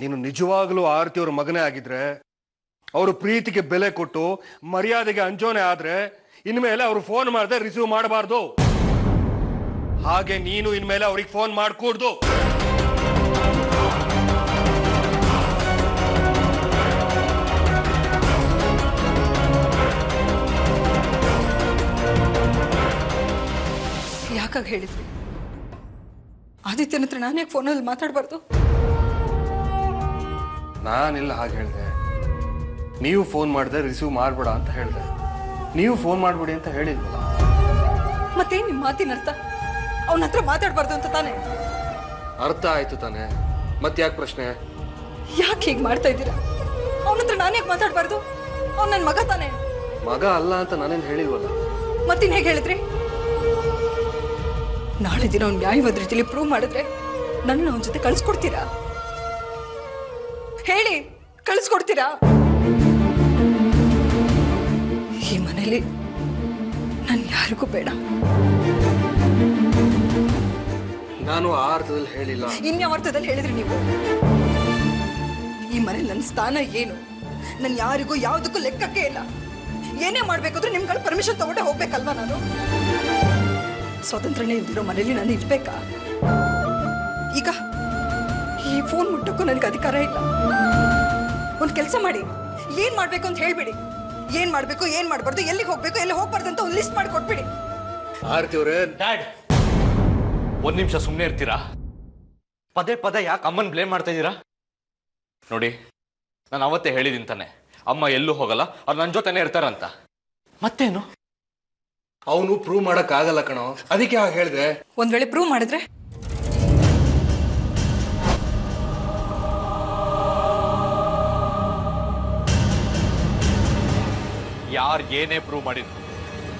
ನೀನು ನಿಜವಾಗ್ಲೂ ಆರತಿಯವ್ರ ಮಗನೇ ಆಗಿದ್ರೆ, ಅವರು ಪ್ರೀತಿಗೆ ಬೆಲೆ ಕೊಟ್ಟು ಮರ್ಯಾದೆಗೆ ಅಂಜೋನೆ ಆದ್ರೆ ಇನ್ಮೇಲೆ ಅವ್ರು ಫೋನ್ ಮಾಡದೆ ರಿಸೀವ್ ಮಾಡಬಾರ್ದು. ಹಾಗೆ ನೀನು ಇನ್ಮೇಲೆ ಅವ್ರಿಗೆ ಫೋನ್ ಮಾಡ್ಕೂಡ್ದು. ಯಾಕಾಗ ಹೇಳಿದ್ರಿ? ಆದಿತ್ಯನ ಹತ್ರ ನಾನೇ ಫೋನಲ್ಲಿ ಮಾತಾಡಬಾರ್ದು? ನಾನಿಲ್ಲ ಹಾಗೆ ಹೇಳಿದೆ. ನೀವು ಫೋನ್ ಮಾಡಿದೆ ರಿಸೀವ್ ಮಾಡ್ಬೇಡ ಅಂತ ಹೇಳಿದೆ. ನೀವು ಫೋನ್ ಮಾಡ್ಬಿಡಿ ಅಂತ ಹೇಳಿಲ್ವಲ್ಲ. ಮತ್ತೇನ್ ನಿಮ್ಮ ಮಾತಿನ ಅರ್ಥ? ಅವನ ಹತ್ರ ಮಾತಾಡಬಾರ್ದು ಅಂತ ತಾನೆ? ಅರ್ಥ ಆಯ್ತು ತಾನೆ, ಮತ್ತೆ ಯಾಕೆ ಪ್ರಶ್ನೆ? ಯಾಕೆ ಹೀಗೆ ಮಾಡ್ತಾ ಇದ್ದೀರಾ? ಅವನ ಹತ್ರ ನಾನು ಯಾಕೆ ಮಾತಾಡಬಾರ್ದು? ಅವ್ನು ನನ್ನ ಮಗ ತಾನೆ? ಮಗ ಅಲ್ಲ ಅಂತ ನಾನೇನು ಹೇಳಿಲ್ವಲ್ಲ. ಮತ್ತಿನ್ ಹೇಗೆ ಹೇಳಿದ್ರಿ? ನಾಳೆ ದಿನ ಅವ್ನು ನ್ಯಾಯವಾದ ರೀತಿಯಲ್ಲಿ ಪ್ರೂವ್ ಮಾಡಿದ್ರೆ ನನ್ನ ಅವನ ಜೊತೆ ಕಳ್ಸ್ಕೊಡ್ತೀರಾ? ಹೇಳಿ, ಕಳ್ಸ್ಕೊಡ್ತೀರಾ? ಈ ಮನೇಲಿ ನನ್ ಯಾರಿಗೂ ಬೇಡ. ನಾನು ಆ ಅರ್ಥದಲ್ಲಿ ಹೇಳಿಲ್ಲ. ಇನ್ಯಾವ ಅರ್ಥದಲ್ಲಿ ಹೇಳಿದ್ರಿ ನೀವು? ಈ ಮನೇಲಿ ನನ್ನ ಸ್ಥಾನ ಏನು? ನನ್ ಯಾರಿಗೂ ಯಾವುದಕ್ಕೂ ಲೆಕ್ಕಕ್ಕೆ ಇಲ್ಲ. ಏನೇ ಮಾಡ್ಬೇಕಾದ್ರೂ ನಿಮ್ಗಳ ಪರ್ಮಿಷನ್ ತಗೊಂಡೆ ಹೋಗ್ಬೇಕಲ್ವಾ? ನಾನು ಸ್ವತಂತ್ರನೇ ಇಲ್ದಿರೋ ಮನೇಲಿ ನಾನು ಇರ್ಬೇಕಾ? ಈಗ ಈ ಫೋನ್ ಮುಟ್ಟಕ್ಕೂ ನನಗೆ ಅಧಿಕಾರ ಇಲ್ಲ. ಒಂದು ಕೆಲಸ ಮಾಡಿ, ಏನ್ ಮಾಡ್ಬೇಕು ಅಂತ ಹೇಳ್ಬಿಡಿ. ಏನ್ ಮಾಡ್ಬೇಕು, ಏನ್ ಮಾಡ್ಬಾರ್ದು, ಎಲ್ಲಿಗೆ ಹೋಗ್ಬೇಕು, ಎಲ್ಲಿ ಹೋಗ್ಬಾರ್ದು ಅಂತ ಒಂದು ಲಿಸ್ಟ್ ಮಾಡಿ ಕೊಟ್ಬಿಡಿ. ಆರತಿ ಅವರೇ, ಡ್ಯಾಡ್ ಒಂದ್ ನಿಮಿಷ ಸುಮ್ಮನೆ ಇರ್ತೀರಾ? ಪದೇ ಪದೇ ಯಾಕೆ ಅಮ್ಮನ್ ಬ್ಲೇಮ್ ಮಾಡ್ತಾ ಇದ್ದೀರಾ? ನೋಡಿ, ನಾನು ಅವತ್ತೇ ಹೇಳಿದ್ದೀನಿ ತಾನೆ, ಅಮ್ಮ ಎಲ್ಲೂ ಹೋಗಲ್ಲ, ಅವ್ರು ನನ್ನ ಜೊತೆನೇ ಇರ್ತಾರಂತ. ಮತ್ತೇನು? ಅವನು ಪ್ರೂವ್ ಮಾಡಕ್ ಆಗಲ್ಲ ಕಣೋ, ಅದಕ್ಕೆ ಹಾಗೆ ಹೇಳಿದೆ. ಒಂದ್ ವೇಳೆ ಪ್ರೂವ್ ಮಾಡಿದ್ರೆ ಯಾರು ಏನೇ ಪ್ರೂವ್ ಮಾಡಿದ್ರು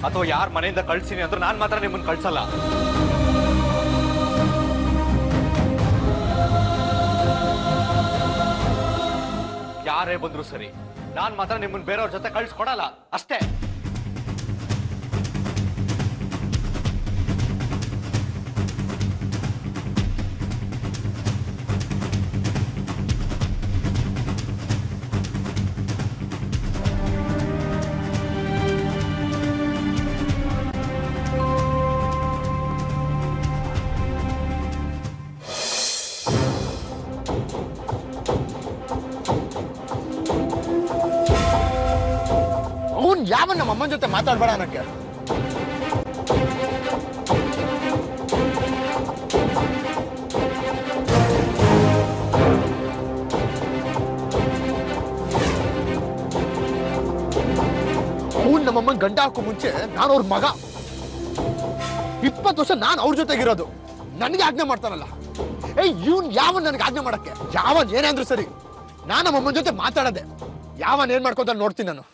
ಅಥವಾ ಯಾರ ಮನೆಯಿಂದ ಕಳ್ಸಿನಿ ಅಂದ್ರೆ ನಾನು ಮಾತ್ರ ನಿಮ್ಮನ್ನ ಕಳ್ಸಲ್ಲ. ಯಾರೇ ಬಂದ್ರು ಸರಿ, ನಾನ್ ಮಾತ್ರ ನಿಮ್ಮನ್ನ ಬೇರೆಯವ್ರ ಜೊತೆ ಕಳ್ಸ್ಕೊಡಲ್ಲ ಅಷ್ಟೇ. ಯಾವನ್ನ ನಮ್ಮ ಅಮ್ಮನ ಜೊತೆ ಮಾತಾಡ್ಬೇಡ ಅನ್ನಕ್ಕೆ? ಅವ್ನು ನಮ್ಮಮ್ಮನ ಗಂಡ ಹಾಕೋ ಮುಂಚೆ ನಾನು ಅವ್ರ ಮಗ. 20 ವರ್ಷ ನಾನು ಅವ್ರ ಜೊತೆಗಿರೋದು. ನನಗೆ ಆಜ್ಞೆ ಮಾಡ್ತಾನಲ್ಲ, ಇವ್ನ್ ಯಾವನ್ ನನಗೆ ಆಜ್ಞೆ ಮಾಡಕ್ಕೆ? ಯಾವನ್ ಏನೇ ಅಂದ್ರು ಸರಿ, ನಾನು ನಮ್ಮಮ್ಮನ ಜೊತೆ ಮಾತಾಡದೆ. ಯಾವನ್ ಏನ್ ಮಾಡ್ಕೋತ ನೋಡ್ತೀನಿ ನಾನು.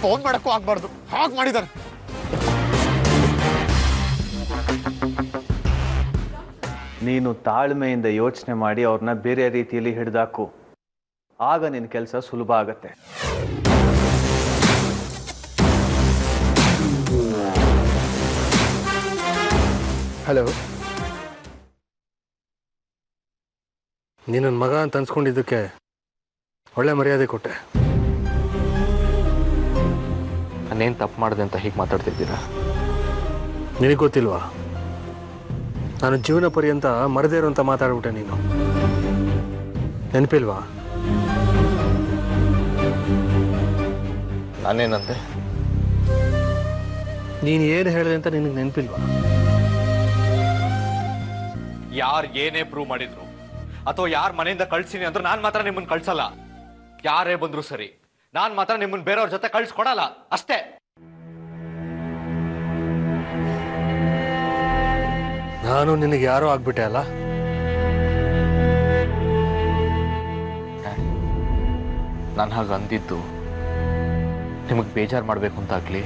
ಫೋನ್ ಮಾಡಕ್ಕೂ ಆಗ್ಬಾರ್ದು, ಹಾಗೆ ಮಾಡಿದ್ದಾರೆ. ನೀನು ತಾಳ್ಮೆಯಿಂದ ಯೋಚನೆ ಮಾಡಿ ಅವ್ರನ್ನ ಬೇರೆ ರೀತಿಯಲ್ಲಿ ಹಿಡಿದಾಕು. ಆಗ ನಿನ್ನ ಕೆಲಸ ಸುಲಭ ಆಗತ್ತೆ. ಹಲೋ, ನೀನು ನನ್ನ ಮಗ ಅಂತ ಅನ್ಸ್ಕೊಂಡಿದ್ದಕ್ಕೆ ಒಳ್ಳೆ ಮರ್ಯಾದೆ ಕೊಟ್ಟೆ. ನಾನೇನು ತಪ್ಪು ಮಾಡಿದೆ ಅಂತ ಹೀಗೆ ಮಾತಾಡ್ತಿದ್ದೀರಾ? ನಿನಗೆ ಗೊತ್ತಿಲ್ವಾ? ನಾನು ಜೀವನ ಪರ್ಯಂತ ಮರದೇ ಇರೋ ಅಂತ ಮಾತಾಡ್ಬಿಟ್ಟೆ. ನೀನು ನೆನಪಿಲ್ವಾ? ನಾನೇನಂತೆ? ನೀನು ಏನು ಹೇಳಿದೆ ಅಂತ ನಿನಗೆ ನೆನಪಿಲ್ವಾ? ಯಾರು ಏನೇ ಪ್ರೂವ್ ಮಾಡಿದ್ರು ಅಥವಾ ಯಾರ ಮನೆಯಿಂದ ಕಳ್ಸಿನಿ ಅಂದ್ರೆ ನಾನು ಮಾತ್ರ ನಿಮ್ಮನ್ನ ಕಳ್ಸಲ್ಲ. ಯಾರೇ ಬಂದ್ರು ಸರಿ, ನಾನ್ ಮಾತ್ರ ನಿಮ್ಮನ್ನ ಬೇರೆಯವ್ರ ಜೊತೆ ಕಳ್ಸ್ಕೊಡಲ್ಲ ಅಷ್ಟೇ. ನಾನು ನಿನಗೆ ಯಾರೋ ಆಗ್ಬಿಟ್ಟೆ ಅಲ್ಲ? ನಾನು ಹಾಗೆ ಅಂದಿದ್ದು ನಿಮಗೆ ಬೇಜಾರು ಮಾಡಬೇಕು ಅಂತಾಗ್ಲಿ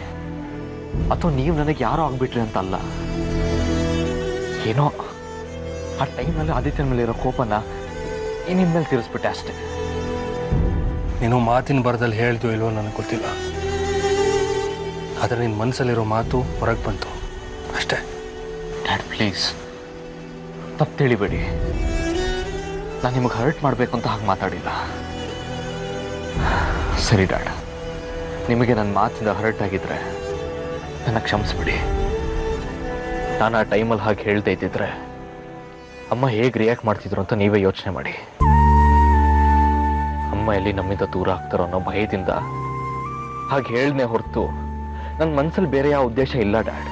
ಅಥವಾ ನೀವು ನನಗೆ ಯಾರೋ ಆಗ್ಬಿಟ್ರಿ ಅಂತ ಅಲ್ಲ. ಏನೋ ಆ ಟೈಮ್ನಲ್ಲಿ ಆದಿತ್ಯನ ಮೇಲೆ ಇರೋ ಕೋಪನ ನಿಮ್ಮ ಮೇಲೆ ತೀರಿಸ್ಬಿಟ್ಟೆ ಅಷ್ಟೇ. ನೀನು ಮಾತಿನ ಬರದಲ್ಲಿ ಹೇಳ್ದು ಇಲ್ವೋ ನನಗೆ ಗೊತ್ತಿಲ್ಲ, ಆದರೆ ನಿನ್ನ ಮನಸ್ಸಲ್ಲಿರೋ ಮಾತು ಹೊರಗೆ ಬಂತು ಅಷ್ಟೇ. ಡ್ಯಾಡ್ ಪ್ಲೀಸ್ ತಪ್ಪು ತಿಳಿಬೇಡಿ. ನಾನು ನಿಮಗೆ ಹರ್ಟ್ ಮಾಡಬೇಕು ಅಂತ ಹಾಗೆ ಮಾತಾಡಿಲ್ಲ. ಸರಿ ಡ್ಯಾಡ್, ನಿಮಗೆ ನನ್ನ ಮಾತಿಂದ ಹರ್ಟ್ ಆಗಿದ್ರೆ ನನ್ನ ಕ್ಷಮಿಸ್ಬಿಡಿ. ನಾನು ಆ ಟೈಮಲ್ಲಿ ಹಾಗೆ ಹೇಳ್ತಾ ಇದ್ದಿದ್ರೆ ಅಮ್ಮ ಹೇಗೆ ರಿಯಾಕ್ಟ್ ಮಾಡ್ತಿದ್ರು ಅಂತ ನೀವೇ ಯೋಚನೆ ಮಾಡಿ. ಅಮ್ಮ ಎಲ್ಲಿ ನಮ್ಮಿಂದ ದೂರ ಆಗ್ತಾರೋ ಅನ್ನೋ ಭಯದಿಂದ ಹಾಗೆ ಹೇಳ್ದೆ ಹೊರತು ನನ್ನ ಮನಸ್ಸಲ್ಲಿ ಬೇರೆ ಯಾವ ಉದ್ದೇಶ ಇಲ್ಲ ಡ್ಯಾಡ್.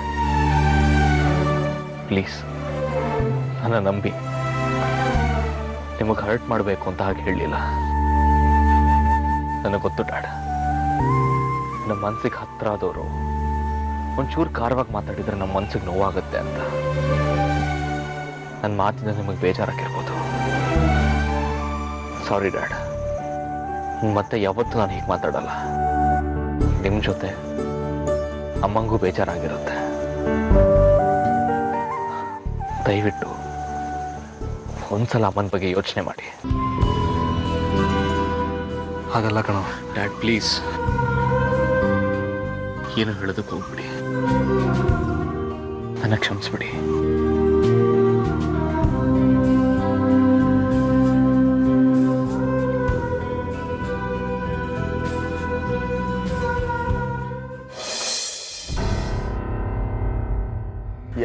ಪ್ಲೀಸ್ ನನ್ನ ನಂಬಿ. ನಿಮಗೆ ಹರ್ಟ್ ಮಾಡಬೇಕು ಅಂತ ಹಾಗೆ ಹೇಳಲಿಲ್ಲ. ನನಗೆ ಗೊತ್ತು ಡ್ಯಾಡ್, ನಮ್ಮ ಮನ್ಸಿಗೆ ಹತ್ರ ಆದವರು ಒಂಚೂರು ಖಾರವಾಗಿ ಮಾತಾಡಿದ್ರೆ ನಮ್ಮ ಮನ್ಸಿಗೆ ನೋವಾಗುತ್ತೆ ಅಂತ. ನನ್ನ ಮಾತಿಂದ ನಿಮಗೆ ಬೇಜಾರಾಗಿರ್ಬೋದು. ಸಾರಿ ಡ್ಯಾಡ್, ಮತ್ತೆ ಯಾವತ್ತೂ ನಾನು ಹೀಗೆ ಮಾತಾಡಲ್ಲ. ನಿಮ್ಮ ಜೊತೆ ಅಮ್ಮಂಗೂ ಬೇಜಾರಾಗಿರುತ್ತೆ. ದಯವಿಟ್ಟು ಒಂದ್ಸಲ ಅಮ್ಮನ ಬಗ್ಗೆ ಯೋಚನೆ ಮಾಡಿ. ಹಾಗಲ್ಲ ಕಣೋ ಡ್ಯಾಡ್ ಪ್ಲೀಸ್ ಏನು ಹೇಳೋದಕ್ಕೆ ಹೋಗ್ಬಿಡಿ. ನನ್ನ ಕ್ಷಮಿಸ್ಬಿಡಿ.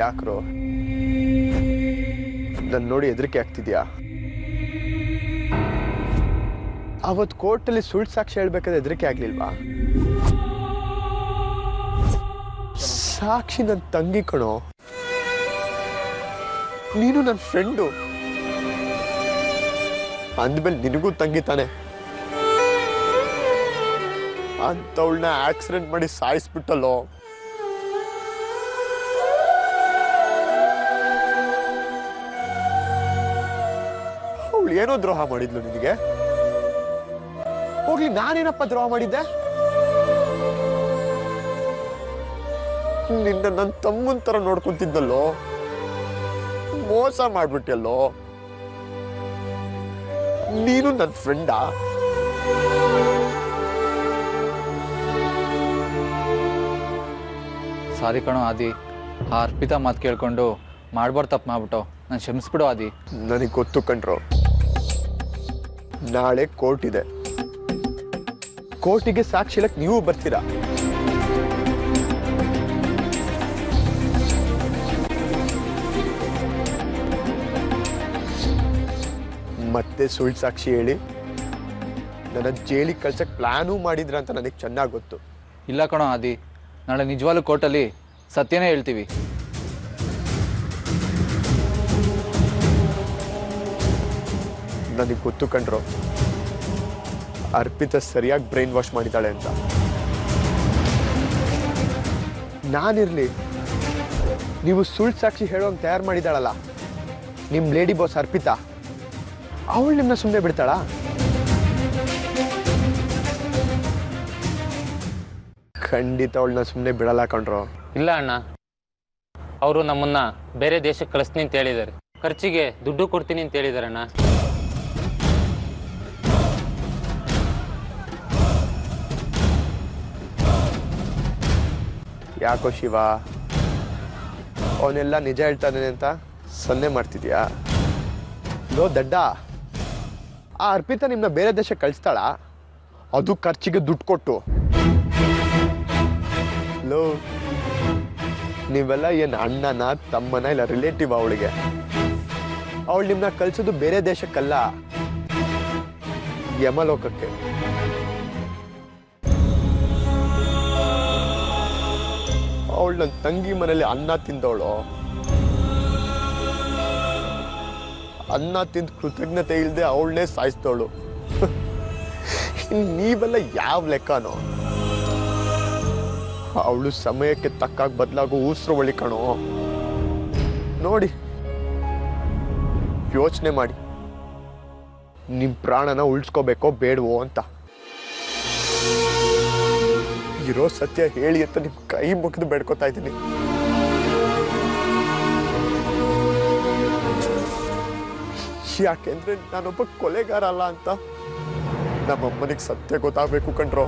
ಯಾಕ್ರೋ ನನ್ನ ನೋಡಿ ಹೆದರಿಕೆ ಆಗ್ತಿದ್ಯಾ? ಅವತ್ತು ಕೋರ್ಟಲ್ಲಿ ಸುಳ್ಳು ಸಾಕ್ಷಿ ಹೇಳ್ಬೇಕಾದ್ರೆ ಹೆದರಿಕೆ ಆಗ್ಲಿಲ್ವಾ? ಸಾಕ್ಷಿ ನನ್ನ ತಂಗಿ ಕಣೋ, ನೀನು ನನ್ನ ಫ್ರೆಂಡು. ಅಂದ್ಮೇಲೆ ನಿನಗೂ ತಂಗಿ ತಾನೆ. ಅಂತವಳನ್ನ ಆಕ್ಸಿಡೆಂಟ್ ಮಾಡಿ ಸಾಯಿಸ್ಬಿಟ್ಟಲ್ಲೋ. ಅವಳು ಏನೋ ದ್ರೋಹ ಮಾಡಿದ್ಲು ನಿನಗೆ. ಹೋಗ್ಲಿ, ನಾನೇನಪ್ಪ ದ್ರೋಹ ಮಾಡಿದ್ದೆ? ನಿನ್ನ ನನ್ನ ತಮ್ಮನ ತರ ನೋಡ್ಕೊಂತಿದ್ದಲ್ಲೋ, ಮೋಸ ಮಾಡ್ಬಿಟ್ಟಲ್ಲೋ. ನೀನು ನನ್ನ ಫ್ರೆಂಡಾ? ಸಾರಿ ಕಣೋ ಆದಿ, ಆ ಅರ್ಪಿತಾ ಮಾತು ಕೇಳ್ಕೊಂಡು ಮಾಡ್ಬಾರ್ದು ತಪ್ಪು ಮಾಡ್ಬಿಟ್ಟು ನಾನು ಕ್ಷಮಿಸ್ಬಿಡು ಆದಿ. ನನಗೆ ಗೊತ್ತು ಕಣ್ರೋ, ನಾಳೆ ಕೋರ್ಟ್ ಇದೆ. ಕೋರ್ಟಿಗೆ ಸಾಕ್ಷಿ ಹೇಳಕ್ ನೀವು ಬರ್ತೀರಾ. ಮತ್ತೆ ಸುಳ್ಳು ಸಾಕ್ಷಿ ಹೇಳಿ ನನ್ನ ಜೈಲಿಗೆ ಕಳ್ಸಕ್ ಪ್ಲಾನೂ ಮಾಡಿದ್ರ ಅಂತ ನನಗೆ ಚೆನ್ನಾಗಿ ಗೊತ್ತು. ಇಲ್ಲ ಕಣೋ ಆದಿ, ನಾಳೆ ನಿಜವಾಗ್ಲೂ ಕೋರ್ಟಲ್ಲಿ ಸತ್ಯನೇ ಹೇಳ್ತೀವಿ. ನನಗೆ ಗೊತ್ತು ಕಣ್ರೋ, ಅರ್ಪಿತಾ ಸರಿಯಾಗಿ ಬ್ರೈನ್ ವಾಶ್ ಮಾಡಿದ್ದಾಳೆ ಅಂತ. ನಾನಿರ್ಲಿ, ನೀವು ಸುಳ್ಳು ಸಾಕ್ಷಿ ಹೇಳೋಂಗೆ ತಯಾರು ಮಾಡಿದಾಳಲ್ಲ ನಿಮ್ಮ ಲೇಡಿ ಬಾಸ್ ಅರ್ಪಿತಾ, ಅವಳು ನಿಮ್ಮನ್ನ ಸುಮ್ಮನೆ ಬಿಡ್ತಾಳಾ? ಖಂಡಿತ ಅವಳನ್ನ ಸುಮ್ಮನೆ ಬಿಡಲ್ಲ ಕಣ್ರೋ. ಇಲ್ಲ ಅಣ್ಣ, ಅವರು ನಮ್ಮನ್ನ ಬೇರೆ ದೇಶಕ್ಕೆ ಕಳಿಸ್ತೀನಿ ಅಂತ ಹೇಳಿದ್ದಾರೆ. ಖರ್ಚಿಗೆ ದುಡ್ಡು ಕೊಡ್ತೀನಿ ಅಂತ ಹೇಳಿದ್ದಾರೆ ಅಣ್ಣ. ಯಾಕೋ ಶಿವ, ಅವನೆಲ್ಲ ನಿಜ ಹೇಳ್ತಾನೆ ಅಂತ ಸನ್ನೆ ಮಾಡ್ತಿದ್ಯಾ? ಲೋ ದಡ್ಡ, ಆ ಅರ್ಪಿತಾ ನಿಮ್ಮನ್ನ ಬೇರೆ ದೇಶಕ್ಕೆ ಕಳಿಸ್ತಾಳ? ಅದು ಖರ್ಚಿಗೆ ದುಡ್ಡು ಕೊಟ್ಟು. ಲೋ, ನೀವೆಲ್ಲ ಏನು ಅಣ್ಣನ ತಮ್ಮನ ಇಲ್ಲ ರಿಲೇಟಿವ್ ಅವಳಿಗೆ? ಅವಳು ನಿಮ್ಮನ್ನ ಕಳ್ಸೋದು ಬೇರೆ ದೇಶಕ್ಕಲ್ಲ, ಯಮಲೋಕಕ್ಕೆ. ಅವಳು ನನ್ನ ತಂಗಿ ಮನೇಲಿ ಅನ್ನ ತಿಂದವಳು. ಅನ್ನ ತಿಂದು ಕೃತಜ್ಞತೆ ಇಲ್ಲದೆ ಅವಳನ್ನೇ ಸಾಯಿಸ್ತವಳು. ನೀವೆಲ್ಲ ಯಾವ ಲೆಕ್ಕನೋ? ಅವಳು ಸಮಯಕ್ಕೆ ತಕ್ಕಾಗ ಬದಲಾಗೋ ಉಸಿರು ಒಳಿ ಕಣೋ. ನೋಡಿ, ಯೋಚನೆ ಮಾಡಿ, ನಿಮ್ಮ ಪ್ರಾಣನ ಉಳಿಸ್ಕೋಬೇಕೋ ಬೇಡವೋ ಅಂತ. ಇರೋ ಸತ್ಯ ಹೇಳಿ ಅಂತ ನಿಮ್ ಕೈ ಮುಗಿದು ಬೇಡ್ಕೊತಾ ಇದ್ದೀನಿ. ಯಾಕೆಂದ್ರೆ ನಾನೊಬ್ಬ ಕೊಲೆಗಾರ ಅಲ್ಲ ಅಂತ ನಮ್ಮಮ್ಮನಿಗೆ ಸತ್ಯ ಗೊತ್ತಾಗಬೇಕು ಕಣ್ರೋ.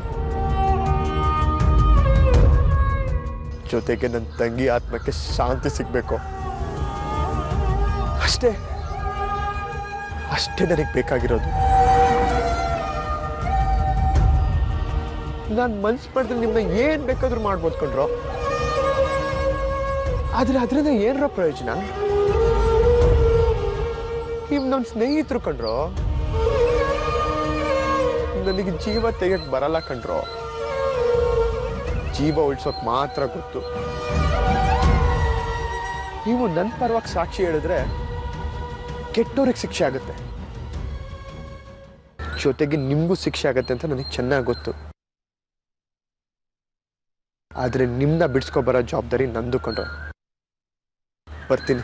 ಜೊತೆಗೆ ನನ್ನ ತಂಗಿ ಆತ್ಮಕ್ಕೆ ಶಾಂತಿ ಸಿಗ್ಬೇಕು. ಅಷ್ಟೇ ಅಷ್ಟೇ ನನಗೆ ಬೇಕಾಗಿರೋದು. ನಾನು ಮನ್ಸು ಮಾಡಿದ್ರೆ ನಿಮ್ಮನ್ನ ಏನ್ ಬೇಕಾದ್ರೂ ಮಾಡ್ಬೋದು ಕಣ್ರೋ. ಆದ್ರೆ ಅದರಿಂದ ಏನ್ರ ಪ್ರಯೋಜನ? ನೀವು ನನ್ನ ಸ್ನೇಹಿತರು ಕಣ್ರೋ. ನನಗೆ ಜೀವ ತೆಗಿಯಕ್ ಬರಲ್ಲ ಕಣ್ರೋ. ಜೀವ ಉಳ್ಸೋಕ್ ಮಾತ್ರ ಗೊತ್ತು. ನೀವು ನನ್ನ ಪರವಾಗಿ ಸಾಕ್ಷಿ ಹೇಳಿದ್ರೆ ಕೆಟ್ಟೋರಿಗೆ ಶಿಕ್ಷೆ ಆಗುತ್ತೆ, ಜೊತೆಗೆ ನಿಮ್ಗೂ ಶಿಕ್ಷೆ ಆಗತ್ತೆ ಅಂತ ನನಗೆ ಚೆನ್ನಾಗಿ ಗೊತ್ತು. ಆದ್ರೆ ನಿಮ್ನ ಬಿಡ್ಸ್ಕೊ ಬರೋ ಜವಾಬ್ದಾರಿ ನಂದು ಕಣ್ರೋ. ಬರ್ತೀನಿ.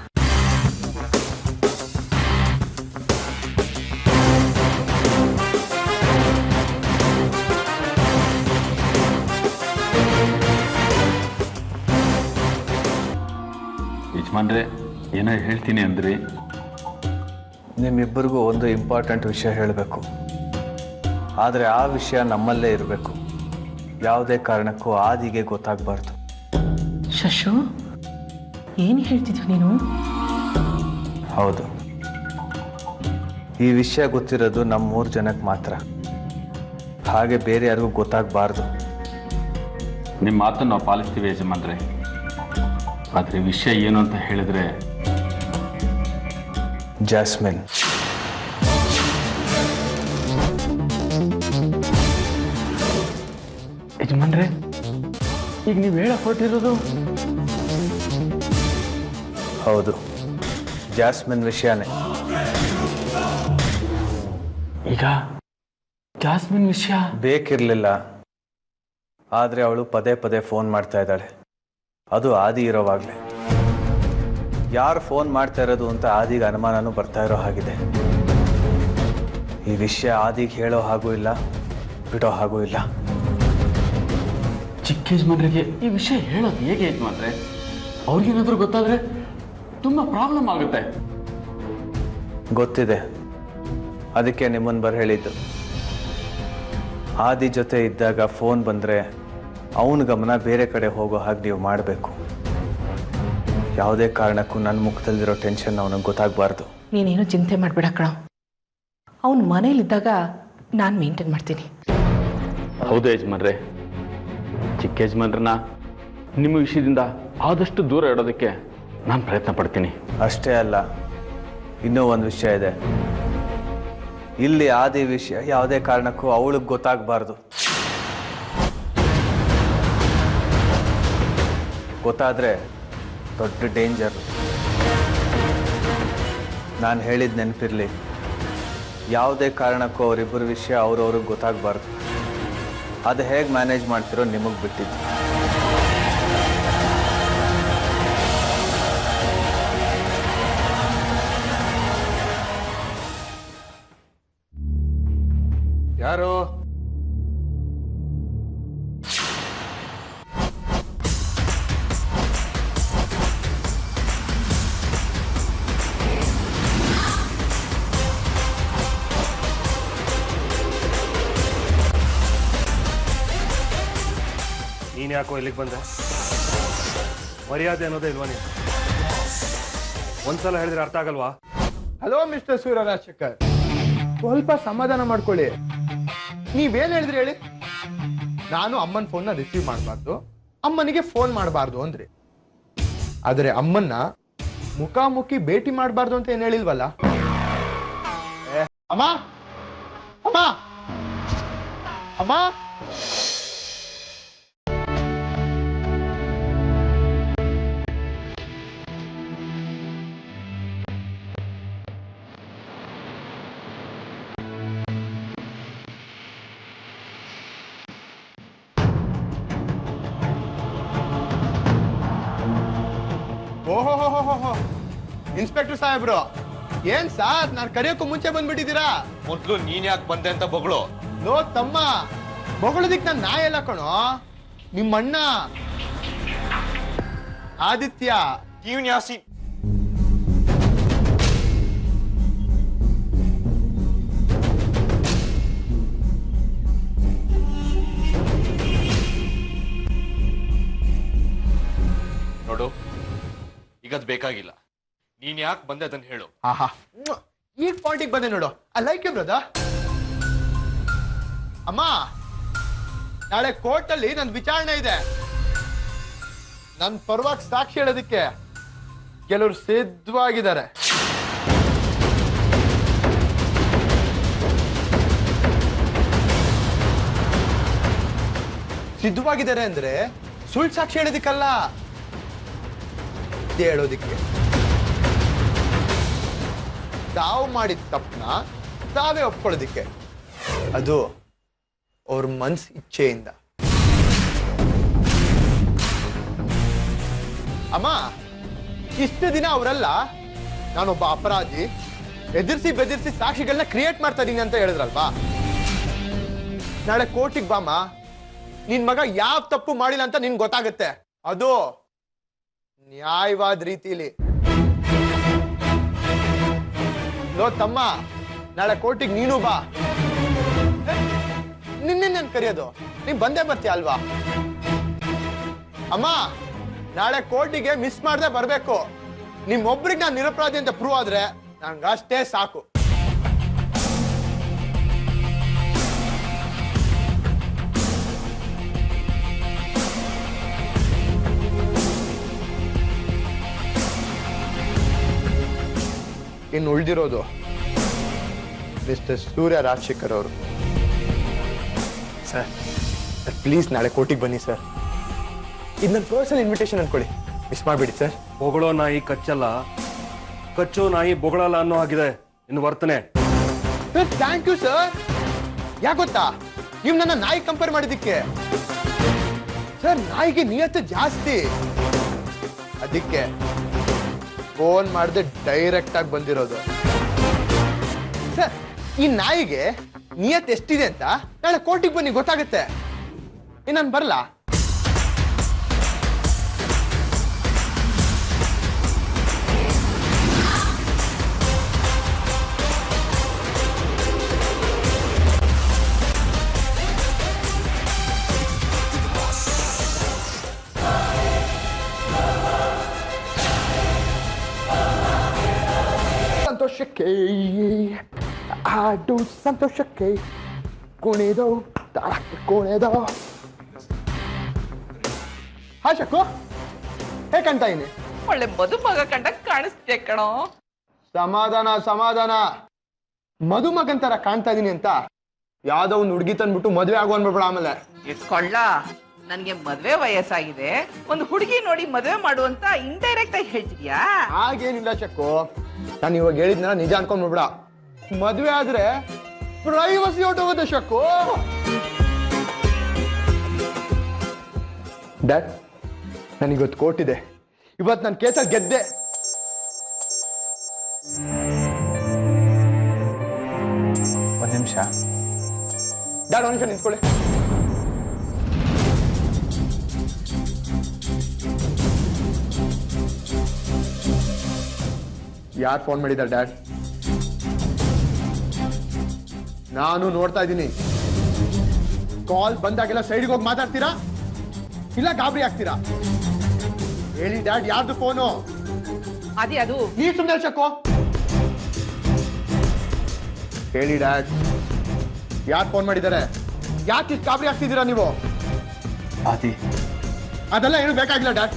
ಯಜಮಾನ್ರೆ, ಏನೋ ಹೇಳ್ತೀನಿ ಅಂದ್ರಿ. ನಿಮ್ಮಿಬ್ಬರಿಗೂ ಒಂದು ಇಂಪಾರ್ಟೆಂಟ್ ವಿಷಯ ಹೇಳಬೇಕು. ಆದರೆ ಆ ವಿಷಯ ನಮ್ಮಲ್ಲೇ ಇರಬೇಕು. ಯಾವುದೇ ಕಾರಣಕ್ಕೂ ಆದಿಗೆ ಗೊತ್ತಾಗಬಾರ್ದು. ಶಶು, ಏನು ಹೇಳ್ತಿದ್ಯು ನೀನು? ಹೌದು, ಈ ವಿಷಯ ಗೊತ್ತಿರೋದು ನಮ್ಮ 3 ಜನಕ್ಕೆ ಮಾತ್ರ. ಹಾಗೆ ಬೇರೆ ಯಾರಿಗೂ ಗೊತ್ತಾಗಬಾರ್ದು. ನಿಮ್ಮ ಮಾತನ್ನು ನಾವು ಪಾಲಿಸ್ತೀವಿ ಯಜಮಾನ್ರೆ. ಆದರೆ ವಿಷಯ ಏನು ಅಂತ ಹೇಳಿದ್ರೆ, ಜಾಸ್ಮಿನ್ ಯಜಮಾನ್ರೆ, ಈಗ ನೀವು ಹೇಳಕ್ ಹೊರಟಿರೋದು? ಹೌದು, ಜಾಸ್ಮಿನ್ ವಿಷಯನೇ. ಈಗ ಜಾಸ್ಮಿನ್ ವಿಷಯ ಬೇಕಿರಲಿಲ್ಲ, ಆದರೆ ಅವಳು ಪದೇ ಪದೇ ಫೋನ್ ಮಾಡ್ತಾ ಇದ್ದಾಳೆ. ಅದು ಆದಿ ಇರೋವಾಗಲೇ. ಯಾರು ಫೋನ್ ಮಾಡ್ತಾ ಇರೋದು ಅಂತ ಆದಿಗೆ ಅನುಮಾನನೂ ಬರ್ತಾ ಇರೋ ಹಾಗಿದೆ. ಈ ವಿಷಯ ಆದಿಗೆ ಹೇಳೋ ಹಾಗೂ ಇಲ್ಲ, ಬಿಡೋ ಹಾಗೂ ಇಲ್ಲ. ಚಿಕ್ಕ ಯಜಮಾನ್ರಿಗೆ ಈ ವಿಷಯ ಹೇಳೋದು ಹೇಗೆ ಯಜಮಾನ್ರೆ? ಅವ್ರಿಗೇನಾದ್ರೂ ಗೊತ್ತಾದ್ರೆ ತುಂಬ ಪ್ರಾಬ್ಲಮ್ ಆಗುತ್ತೆ. ಗೊತ್ತಿದೆ, ಅದಕ್ಕೆ ನಿಮ್ಮನ್ನು ಹೇಳಿದ್ದು. ಆದಿ ಜೊತೆ ಇದ್ದಾಗ ಫೋನ್ ಬಂದರೆ ಅವನ ಗಮನ ಬೇರೆ ಕಡೆ ಹೋಗೋ ಹಾಗೆ ನೀವು ಮಾಡಬೇಕು. ಯಾವುದೇ ಕಾರಣಕ್ಕೂ ನನ್ನ ಮುಖದಲ್ಲಿರೋ ಟೆನ್ಷನ್ ಅವನಿಗೆ ಗೊತ್ತಾಗಬಾರ್ದು. ನೀನೇನು ಚಿಂತೆ ಮಾಡಬೇಡ ಕಣ. ಅವನು ಮನೇಲಿದ್ದಾಗ ನಾನು ಮೇಂಟೈನ್ ಮಾಡ್ತೀನಿ. ಹೌದು ಯಜಮಾನ್ರೆ, ಚಿಕ್ಕ ಯಜಮಾನ್ರನ್ನ ನಿಮ್ಮ ವಿಷಯದಿಂದ ಆದಷ್ಟು ದೂರ ಇಡೋದಕ್ಕೆ ನಾನು ಪ್ರಯತ್ನ ಪಡ್ತೀನಿ. ಅಷ್ಟೇ ಅಲ್ಲ, ಇನ್ನೂ ಒಂದು ವಿಷಯ ಇದೆ. ಇಲ್ಲಿ ಆದಿ ವಿಷಯ ಯಾವುದೇ ಕಾರಣಕ್ಕೂ ಅವಳಿಗೆ ಗೊತ್ತಾಗಬಾರ್ದು. ಗೊತ್ತಾದರೆ ದೊಡ್ಡ ಡೇಂಜರ್. ನಾನು ಹೇಳಿದ ನೆನಪಿರಲಿ, ಯಾವುದೇ ಕಾರಣಕ್ಕೂ ಅವರಿಬ್ಬರ ವಿಷಯ ಅವ್ರವ್ರಿಗೆ ಗೊತ್ತಾಗಬಾರ್ದು. ಅದು ಹೇಗೆ ಮ್ಯಾನೇಜ್ ಮಾಡ್ತಿರೋ ನಿಮಗೆ ಬಿಟ್ಟಿದ್ದು. ಯಾರು? ನೀನ್ ಯಾಕೋ ಇಲ್ಲಿಗೆ ಬಂದೆ? ಮರ್ಯಾದೆ ಅನ್ನೋದೇ ಇಲ್ವಾ ನೀನು? ಒಂದ್ಸಲ ಹೇಳಿದ್ರೆ ಅರ್ಥ ಆಗಲ್ವಾ? ಹಲೋ ಮಿಸ್ಟರ್ ಸೂರ್ಯ ರಾಜಶೇಖರ್, ಸ್ವಲ್ಪ ಸಮಾಧಾನ ಮಾಡ್ಕೊಳ್ಳಿ. ನೀವೇನ್ ಹೇಳಿದ್ರಿ ಹೇಳಿ? ನಾನು ಅಮ್ಮನ ಫೋನ್ನ ರಿಸೀವ್ ಮಾಡಬಾರ್ದು, ಅಮ್ಮನಿಗೆ ಫೋನ್ ಮಾಡಬಾರ್ದು ಅಂದ್ರಿ. ಆದರೆ ಅಮ್ಮನ್ನ ಮುಖಾಮುಖಿ ಭೇಟಿ ಮಾಡಬಾರ್ದು ಅಂತ ಏನ್ ಹೇಳಿಲ್ವಲ್ಲ? ಅಮ್ಮ ಅಮ್ಮ ಅಮ್ಮ ಓಹೋ, ಇನ್ಸ್ಪೆಕ್ಟರ್ ಸಾಹೇಬ್ರು, ಏನ್ ಸಾರ್ ನಾನು ಕರೆಯೋಕ್ಕೂ ಮುಂಚೆ ಬಂದ್ಬಿಟ್ಟಿದ್ದೀರಾ? ಮೊದ್ಲು ನೀನ್ ಯಾಕೆ ಬಂದೆ ಅಂತ ಬೊಗಳು. ಲೋ ತಮ್ಮ, ಬೊಗಳದಿಕ್ ನಾನು ನಾ ಎಲ್ಲ ಕಣೋ, ನಿಮ್ಮಣ್ಣ ಆದಿತ್ಯ. ಇವನ್ ಯಾಸಿ ನೀನ್ ಯಾಕೆ ಬಂದೆ ಅದನ್ನ ಹೇಳು. ಆಹಾ ಈಗ ಪಾಯಿಂಟಿಗೆ ಬಂದೆ ನೋಡು. I like you brother. ಅಮ್ಮ, ನಾಳೆ ಕೋರ್ಟಲ್ಲಿ ನನ್ನ ವಿಚಾರಣೆ ಇದೆ. ನನ್ನ ಪರವಾಗಿ ಸಾಕ್ಷಿ ಹೇಳೋದಕ್ಕೆ ಕೆಲವರು ಸಿದ್ಧವಾಗಿದ್ದಾರೆ. ಸಿದ್ಧವಾಗಿದ್ದಾರೆ ಅಂದ್ರೆ ಸುಳ್ಳು ಸಾಕ್ಷಿ ಹೇಳೋದಿಕ್ಕಲ್ಲ, ಹೇಳೋದಿಕ್ಕೆ. ತಾವು ಮಾಡಿದ ತಪ್ಪನ್ನ ತಾವೇ ಒಪ್ಕೊಳ್ಳೋದಿಕ್ಕೆ, ಅದು ಅವ್ರ ಮನ್ಸ್ ಇಚ್ಛೆಯಿಂದ. ಅಮ್ಮ, ಇಷ್ಟು ದಿನ ಅವರೆಲ್ಲ ನಾನೊಬ್ಬ ಅಪರಾಧಿ, ಎದುರಿಸಿ ಬೆದರಿಸಿ ಸಾಕ್ಷಿಗಳನ್ನ ಕ್ರಿಯೇಟ್ ಮಾಡ್ತಾ ಇದೀನಿ ಅಂತ ಹೇಳಿದ್ರಲ್ವಾ. ನಾಳೆ ಕೋರ್ಟಿಗೆ ಬಾಮ, ನಿನ್ ಮಗ ಯಾವ ತಪ್ಪು ಮಾಡಿಲ್ಲ ಅಂತ ನಿನ್ ಗೊತ್ತಾಗುತ್ತೆ. ಅದು ನ್ಯಾಯವಾದ ರೀತಿಲಿ. ಲೋ ತಮ್ಮ, ನಾಳೆ ಕೋರ್ಟಿಗೆ ನೀನು ಬಾ. ನಿನ್ನೆ ನನ್ ಕರೆಯೋದು, ನೀನ್ ಬಂದೇ ಬರ್ತೀಯ ಅಲ್ವಾ? ಅಮ್ಮ, ನಾಳೆ ಕೋರ್ಟಿಗೆ ಮಿಸ್ ಮಾಡದೆ ಬರ್ಬೇಕು. ನಿಮ್ಮೊಬ್ರಿಗೆ ನಾನು ನಿರಪರಾಧಿ ಅಂತ ಪ್ರೂವ್ ಆದ್ರೆ ನಂಗಷ್ಟೇ ಸಾಕು. ಇನ್ನು ಉಳಿದಿರೋದು ಮಿಸ್ಟರ್ ಸೂರ್ಯ ರಾಜಶೇಖರ್ ಅವರು. ಸರ್ ಪ್ಲೀಸ್ ನಾಳೆ ಕೋರ್ಟಿಗೆ ಬನ್ನಿ ಸರ್. ಇದು ನನ್ನ ಪರ್ಸನಲ್ ಇನ್ವಿಟೇಷನ್ ಅನ್ಕೊಳ್ಳಿ, ಮಿಸ್ ಮಾಡಬೇಡಿ ಸರ್. ಬೊಗಳೋ ನಾಯಿ ಕಚ್ಚಲ್ಲ, ಕಚ್ಚೋ ನಾಯಿ ಬೊಗಳಲ್ಲ ಅನ್ನೋ ಹಾಗಿದೆ ಇನ್ನು ವರ್ತನೆ. Sir thank you sir. ಯಾಕೆ ಗೊತ್ತಾ, ನೀವು ನನ್ನ ನಾಯಿ ಕಂಪೇರ್ ಮಾಡಿದ್ದಕ್ಕೆ. ಸರ್ ನಾಯಿಗೆ ನಿಯತ್ತು ಜಾಸ್ತಿ, ಅದಕ್ಕೆ ಫೋನ್ ಮಾಡದೆ ಡೈರೆಕ್ಟ್ ಆಗಿ ಬಂದಿರೋದು. ಸರ್ ಈ ನಾಯಿಗೆ ನಿಯತ್ ಎಷ್ಟಿದೆ ಅಂತ ನಾಳೆ ಕೋರ್ಟಿಗೆ ಬನ್ನಿ, ಗೊತ್ತಾಗುತ್ತೆ. ನಾನು ಬರಲಾ? ಸಂತೋಷಕ್ಕೆ ಆಡು, ಸಂತೋಷಕ್ಕೆ ಕುಣಿದು ಕುಣಿದು. ಹಾ ಶಕ್ಕು, ಹೇಗೆ ಕಾಣ್ತಾ ಇದೀನಿ? ಒಳ್ಳೆ ಮದುಮಗ ಕಂಡ ಕಾಣಿಸ್ತೆ ಕಣೋ. ಸಮಾಧಾನ ಸಮಾಧಾನ. ಮದುಮಗನ್ ತರ ಕಾಣ್ತಾ ಇದೀನಿ ಅಂತ ಯಾವ್ದೋ ಒಂದು ಹುಡುಗಿ ತಂದ್ಬಿಟ್ಟು ಮದ್ವೆ ಆಗೋ ಅನ್ಬಿಡ್ಬೇಡ ಆಮೇಲೆ. ಇಟ್ಕೊಳ್ಳ, ನನ್ಗೆ ಮದ್ವೆ ವಯಸ್ಸಾಗಿದೆ, ಒಂದು ಹುಡುಗಿ ನೋಡಿ ಮದ್ವೆ ಮಾಡುವಂತ ಇಂಡೈರೆಕ್ಟ್ ಆಗಿ ಹೇಳ್ತಿದ್ಯಾ? ಹಾಗೇನಿಲ್ಲ ಶಕ್ಕು, ನಾನು ಇವಾಗ ಹೇಳಿದ್ನ ನಿಜ ಅನ್ಕೊಂಡ್ಬಿಡ್ಬೇಡ. ಮದ್ವೆ ಆದ್ರೆ ಪ್ರೈವಸಿ ಹೊಟ್ಟೋಗುತ್ತೆ ಶಕ್ಕು. ಡ್ಯಾಡ್, ನನಗಿವತ್ತು ಕೋರ್ಟ್ ಇದೆ. ಇವತ್ತು ನನ್ನ ಕೇಸಲ್ಲಿ ಗೆದ್ದೆ. ಒಂದು ನಿಮಿಷ ಡ್ಯಾಡ್, ಒಂದು ನಿಮಿಷ ನಿಂತ್ಕೊಳ್ಳಿ. ಯಾರು ಫೋನ್ ಮಾಡಿದ್ದಾರೆ ಡ್ಯಾಡ್? ನಾನು ನೋಡ್ತಾ ಇದ್ದೀನಿ. ಕಾಲ್ ಬಂದಾಗೆಲ್ಲ ಸೈಡ್ಗೆ ಹೋಗಿ ಮಾತಾಡ್ತೀರಾ ಇಲ್ಲ ಗಾಬರಿ ಆಗ್ತೀರಾ? ಹೇಳಿ ಡ್ಯಾಡ್, ಯಾರ್ದು ಫೋನು? ಅದೇ ಅದು. ನೀವ್ ಸುಮ್ಮನೆ ಶಕ್ಕು. ಹೇಳಿ ಡ್ಯಾಡ್, ಯಾರು ಫೋನ್ ಮಾಡಿದ್ದಾರೆ? ಯಾಕೆ ಇಷ್ಟು ಗಾಬರಿ ಆಗ್ತಿದ್ದೀರಾ ನೀವು? ಆದಿ, ಅದೆಲ್ಲ ಏನು ಬೇಕಾಗಿಲ್ಲ ಡ್ಯಾಡ್.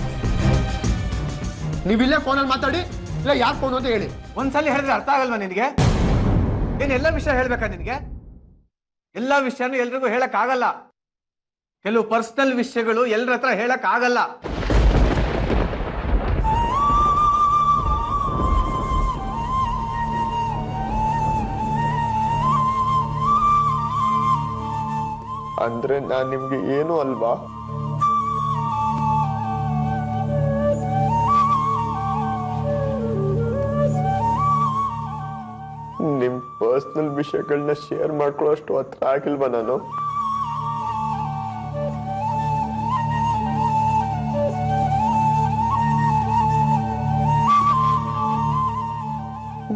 ನೀವಿಲ್ಲೇ ಫೋನಲ್ಲಿ ಮಾತಾಡಿ, ಇಲ್ಲ ಯಾರು ಫೋನು ಅಂತ ಹೇಳಿ. ಒಂದ್ಸಲಿ ಹೇಳಿದ್ರೆ ಅರ್ಥ ಆಗಲ್ವಾ ನಿನಗೆ? ಏನ್ ಎಲ್ಲ ವಿಷಯ ಹೇಳ್ಬೇಕಾ ನಿನಗೆ? ಎಲ್ಲ ವಿಷಯನೂ ಎಲ್ರಿಗೂ ಹೇಳಕ್ ಆಗಲ್ಲ. ಕೆಲವು ಪರ್ಸನಲ್ ವಿಷಯಗಳು ಎಲ್ಲರ ಹತ್ರ ಹೇಳಕ್ ಆಗಲ್ಲ. ಅಂದ್ರೆ ನಾನ್ ನಿಮ್ಗೆ ಏನು ಅಲ್ವಾ? ನಿಮ್ ಪರ್ಸನಲ್ ವಿಷಯಗಳನ್ನ ಶೇರ್ ಮಾಡ್ಕೊಳ್ಳೋ ಅಷ್ಟು ಹತ್ರ ಆಗಿಲ್ವಾ ನಾನು?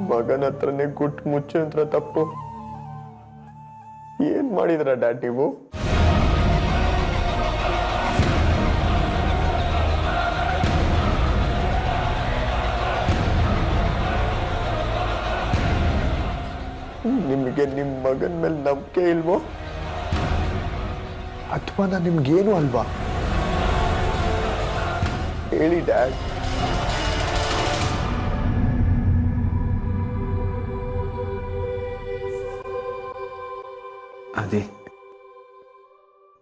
ಮಗನ ಹತ್ರನೇ ಗುಟ್ಟು ಮುಚ್ಚಂತ್ರ ತಪ್ಪು ಏನ್ ಮಾಡಿದ್ರ ಡ್ಯಾಡ್ ನೀವು? ನಿಮಗೆ ನಿಮ್ಮ ಮಗನ ಮೇಲೆ ನಂಬಿಕೆ ಇಲ್ವೋ ಅಥವಾ ನಾನು ನಿಮ್ಗೇನು ಅಲ್ವಾ? ಹೇಳಿ ಡ್ಯಾಡ್. ಅದೇ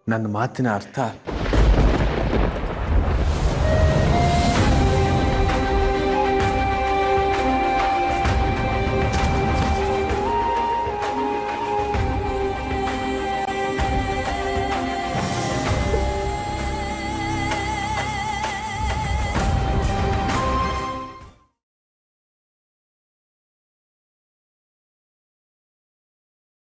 ನನ್ನ ಮಾತಿನ ಅರ್ಥ